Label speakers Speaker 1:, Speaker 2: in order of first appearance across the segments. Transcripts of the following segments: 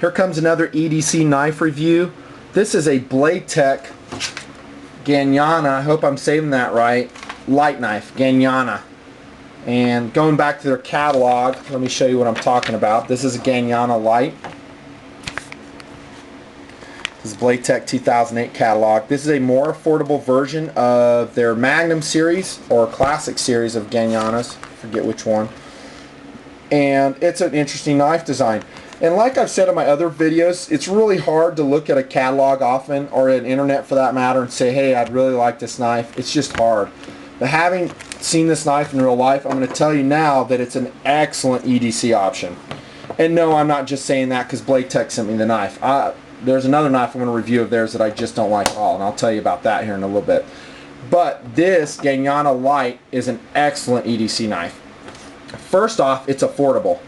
Speaker 1: Here comes another EDC knife review. This is a Blade-Tech Ganyana, I hope I'm saying that right, light knife, Ganyana. And going back to their catalog, let me show you what I'm talking about. This is a Ganyana Lite. This is Blade-Tech 2008 catalog. This is a more affordable version of their Magnum series or Classic series of Ganyanas. I forget which one. And it's an interesting knife design. And like I've said in my other videos, it's really hard to look at a catalog often, or an internet for that matter, and say, hey, I'd really like this knife. It's just hard. But having seen this knife in real life, I'm going to tell you now that it's an excellent EDC option. And no, I'm not just saying that because Blade-Tech sent me the knife. There's another knife I'm going to review of theirs that I just don't like at all, and I'll tell you about that here in a little bit. But this Ganyana Lite is an excellent EDC knife. First off, it's affordable.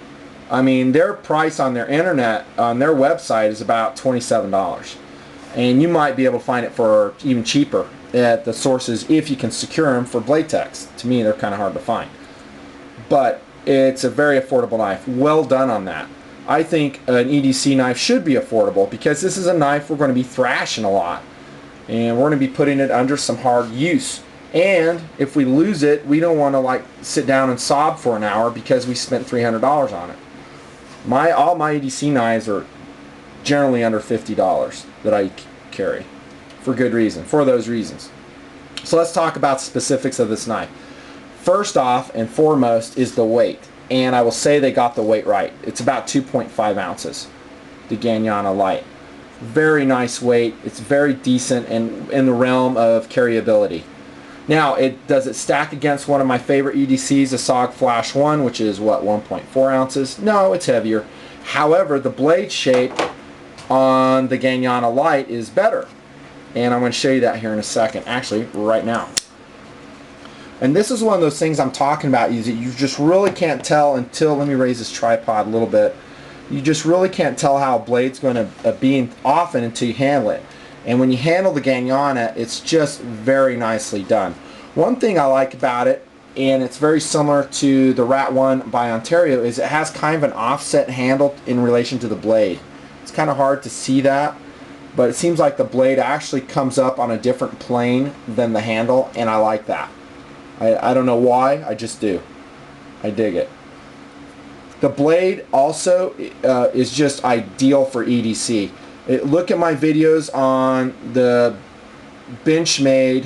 Speaker 1: I mean, their price on their internet, on their website, is about $27. And you might be able to find it for even cheaper at the sources if you can secure them for Blade-Techs. To me, they're kind of hard to find. But it's a very affordable knife. Well done on that. I think an EDC knife should be affordable because this is a knife we're going to be thrashing a lot. And we're going to be putting it under some hard use. And if we lose it, we don't want to like sit down and sob for an hour because we spent $300 on it. All my EDC knives are generally under $50 that I carry for good reason, for those reasons. So let's talk about specifics of this knife. First off and foremost is the weight. And I will say they got the weight right. It's about 2.5 ounces, the Ganyana Lite. Very nice weight. It's very decent and in the realm of carryability. Now, does it stack against one of my favorite EDCs, the SOG Flash 1, which is, what, 1.4 ounces? No, it's heavier. However, the blade shape on the Ganyana Lite is better. And I'm going to show you that here in a second. Actually, right now. And this is one of those things I'm talking about, is that you just really can't tell until, let me raise this tripod a little bit, you just really can't tell how a blade's going to be often until you handle it. And when you handle the Ganyana, it's just very nicely done. One thing I like about it, and it's very similar to the Rat 1 by Ontario, is it has kind of an offset handle in relation to the blade. It's kind of hard to see that, but it seems like the blade actually comes up on a different plane than the handle, and I like that. I don't know why, I just do. I dig it. The blade also is just ideal for EDC. Look at my videos on the Benchmade,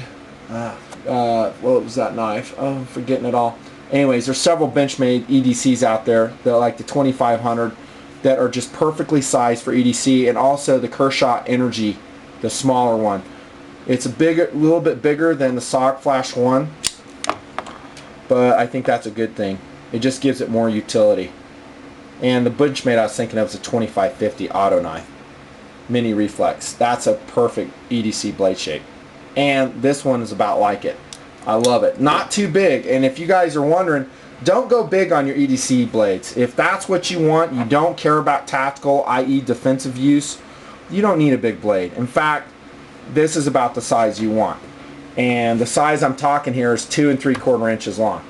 Speaker 1: what was that knife? Oh, I'm forgetting it all. Anyways, there's several Benchmade EDCs out there that are like the 2500 that are just perfectly sized for EDC, and also the Kershaw NRG, the smaller one. It's a little bit bigger than the SOG Flash 1, but I think that's a good thing. It just gives it more utility. And the Benchmade I was thinking of is a 2550 auto knife. Mini Reflex. That's a perfect EDC blade shape. And this one is about like it. I love it. Not too big. And if you guys are wondering, don't go big on your EDC blades. If that's what you want, you don't care about tactical, i.e. defensive use, you don't need a big blade. In fact, this is about the size you want. And the size I'm talking here is 2 3/4 inches long.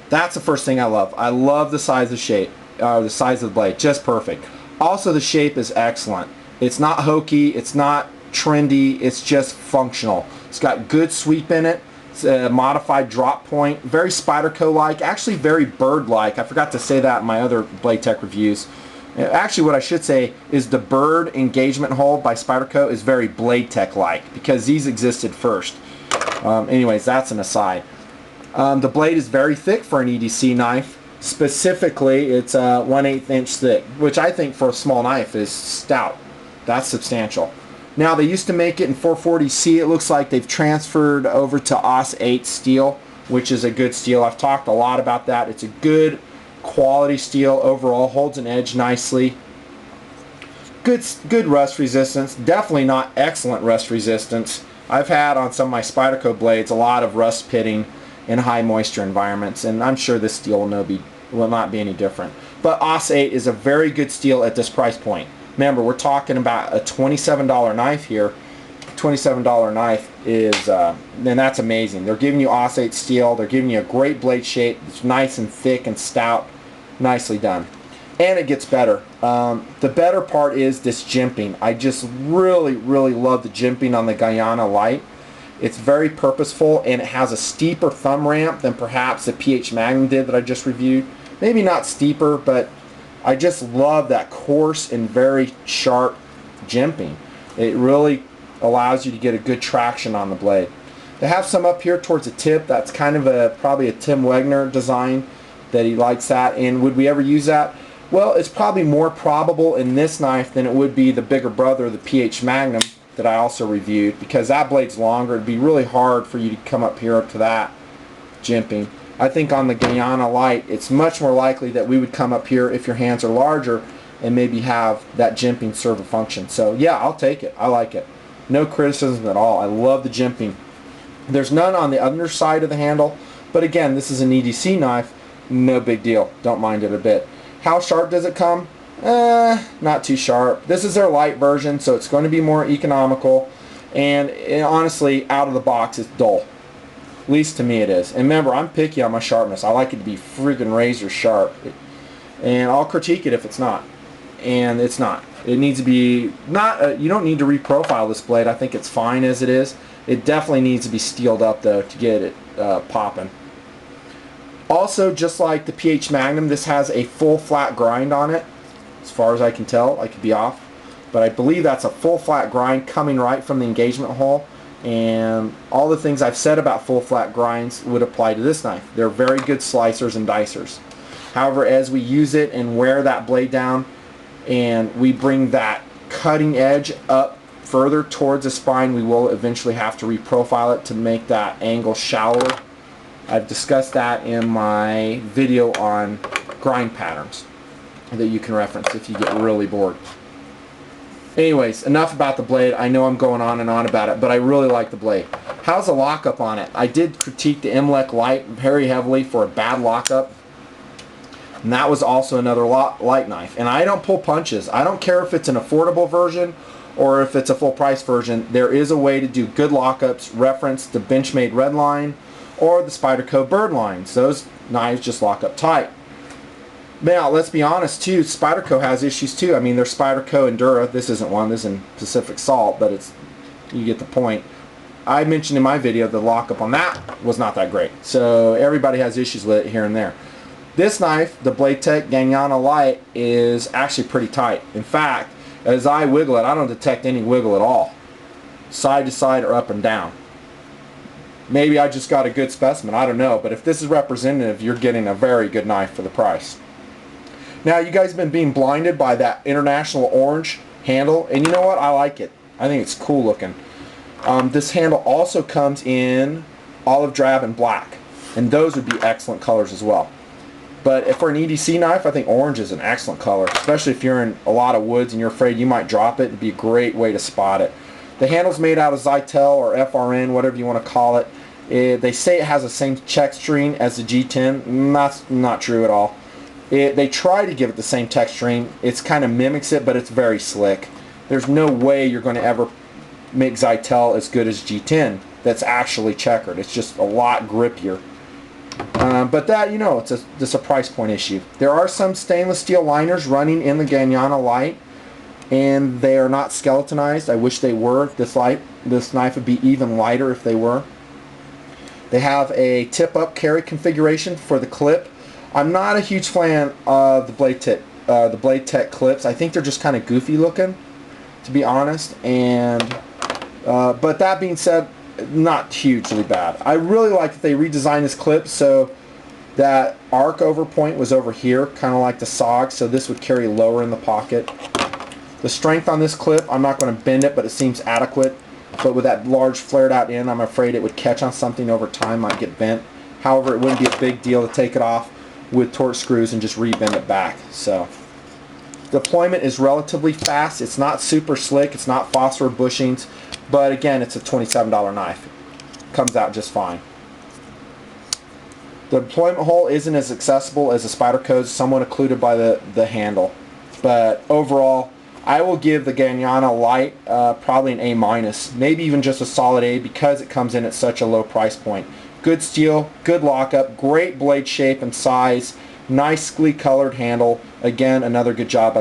Speaker 1: That's the first thing I love. I love the size of the size of the blade. Just perfect. Also, the shape is excellent. It's not hokey, it's not trendy, it's just functional. It's got good sweep in it. It's a modified drop point, very Spyderco-like, actually very bird-like. I forgot to say that in my other Blade-Tech reviews. Actually, what I should say is the bird engagement hole by Spyderco is very Blade-Tech-like because these existed first. Anyways, that's an aside. The blade is very thick for an EDC knife. Specifically, it's 1/8 inch thick, which I think for a small knife is stout. That's substantial. Now, they used to make it in 440C. It looks like they've transferred over to AUS 8 steel, which is a good steel. I've talked a lot about that. It's a good quality steel overall, holds an edge nicely. Good rust resistance. Definitely not excellent rust resistance. I've had on some of my Spyderco blades a lot of rust pitting in high moisture environments, and I'm sure this steel will not be any different. But AUS 8 is a very good steel at this price point. Remember, we're talking about a $27 knife here. $27 knife is, and that's amazing. They're giving you AUS 8 steel. They're giving you a great blade shape. It's nice and thick and stout. Nicely done. and it gets better. The better part is this jimping. I just really love the jimping on the Ganyana Lite. It's very purposeful, and it has a steeper thumb ramp than perhaps the PH Magnum did that I just reviewed. Maybe not steeper, but I just love that coarse and very sharp jimping. It really allows you to get a good traction on the blade. They have some up here towards the tip. That's kind of probably a Tim Wegner design that he likes that. And would we ever use that? Well, it's probably more probable in this knife than it would be the bigger brother, the PH Magnum, that I also reviewed, because that blade's longer. It'd be really hard for you to come up here up to that jimping. I think on the Ganyana Lite, it's much more likely that we would come up here if your hands are larger and maybe have that jimping serve a function. So yeah, I'll take it. I like it. No criticism at all. I love the jimping. There's none on the underside of the handle, but again, this is an EDC knife. No big deal. Don't mind it a bit. How sharp does it come? Not too sharp. This is their light version, so it's going to be more economical, and honestly, out of the box, it's dull. At least to me it is. And remember, I'm picky on my sharpness. I like it to be friggin' razor sharp, and I'll critique it if it's not. And it's not. It needs to be not. You don't need to reprofile this blade. I think it's fine as it is. It definitely needs to be steeled up though to get it popping. Also, just like the PH Magnum, this has a full flat grind on it. As far as I can tell, I could be off, but I believe that's a full flat grind coming right from the engagement hole. And all the things I've said about full flat grinds would apply to this knife. They're very good slicers and dicers. However, as we use it and wear that blade down, and we bring that cutting edge up further towards the spine, we will eventually have to reprofile it to make that angle shallower. I've discussed that in my video on grind patterns that you can reference if you get really bored. Anyways, enough about the blade. I know I'm going on and on about it, but I really like the blade. How's the lockup on it? I did critique the MLEC Lite very heavily for a bad lockup. And that was also another light knife. And I don't pull punches. I don't care if it's an affordable version or if it's a full price version. There is a way to do good lockups. Reference the Benchmade Redline or the Spyderco Birdlines. Those knives just lock up tight. Now, let's be honest too, Spyderco has issues too. I mean, there's Spyderco Endura. This isn't one. This is in Pacific Salt, but it's, you get the point. I mentioned in my video the lockup on that was not that great. So everybody has issues with it here and there. This knife, the Blade-Tech Ganyana Lite, is actually pretty tight. In fact, as I wiggle it, I don't detect any wiggle at all. Side to side or up and down. Maybe I just got a good specimen, I don't know. But if this is representative, you're getting a very good knife for the price. Now, you guys have been being blinded by that international orange handle. And you know what? I like it. I think it's cool looking. This handle also comes in olive drab and black. And those would be excellent colors as well. But if for an EDC knife, I think orange is an excellent color, especially if you're in a lot of woods and you're afraid you might drop it. It'd be a great way to spot it. The handle's made out of Zytel or FRN, whatever you want to call it. They say it has the same texturing as the G10. That's not true at all. They try to give it the same texturing. It kind of mimics it, but it's very slick. There's no way you're going to ever make Zytel as good as G10 that's actually checkered. It's just a lot grippier. But that, you know, it's a price point issue. There are some stainless steel liners running in the Ganyana Lite, and they are not skeletonized. I wish they were. This knife would be even lighter if they were. They have a tip-up carry configuration for the clip. I'm not a huge fan of the Blade-Tech clips. I think they're just kind of goofy looking, to be honest. And but that being said, not hugely bad. I really like that they redesigned this clip so that arc over point was over here, kind of like the SOG, so this would carry lower in the pocket. The strength on this clip, I'm not going to bend it, but it seems adequate. But with that large flared out end, I'm afraid it would catch on something over time, might get bent. However, it wouldn't be a big deal to take it off with torque screws and just re-bend it back. So deployment is relatively fast. It's not super slick. It's not phosphor bushings. But again, it's a $27 knife. Comes out just fine. The deployment hole isn't as accessible as the Spyderco's, somewhat occluded by the handle. But overall, I will give the Ganyana Lite probably an A-, maybe even just a solid A, because it comes in at such a low price point. Good steel, good lockup, great blade shape and size, nicely colored handle. Again, another good job.